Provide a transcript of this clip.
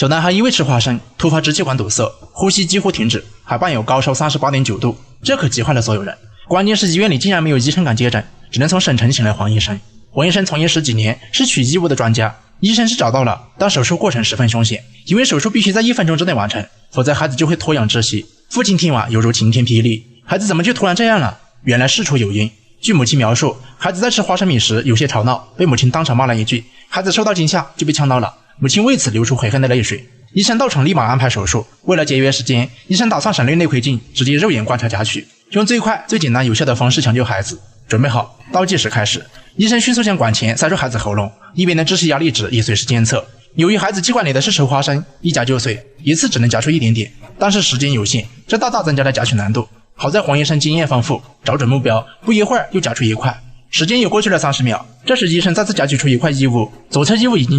小男孩因为吃花生，突发支气管堵塞，呼吸几乎停止，还伴有高烧38.9度，这可急坏了所有人。关键是医院里竟然没有医生敢接诊，只能从省城请来黄医生。黄医生从业10几年，是取异物的专家。医生是找到了，但手术过程十分凶险，因为手术必须在1分钟之内完成，否则孩子就会脱氧窒息。父亲听完犹如晴天霹雳，孩子怎么就突然这样了？原来事出有因。据母亲描述，孩子在吃花生米时有些吵闹，被母亲当场骂了一句，孩子受到惊吓就被呛到了，母亲为此流出悔恨的泪水。医生到场立马安排手术，为了节约时间，医生打算省略内窥镜，直接肉眼观察夹取，用最快最简单有效的方式抢救孩子。准备好，倒计时开始。医生迅速将管钳塞入孩子喉咙，一边的窒息压力值也随时监测。由于孩子气管里的是熟花生，一夹就碎，一次只能夹出一点点，但是时间有限，这大大增加了夹取难度。好在黄医生经验丰富，找准目标，不一会儿又夹出一块。时间又过去了30秒，这时医生再次夹取出一块异物，左侧异物已经全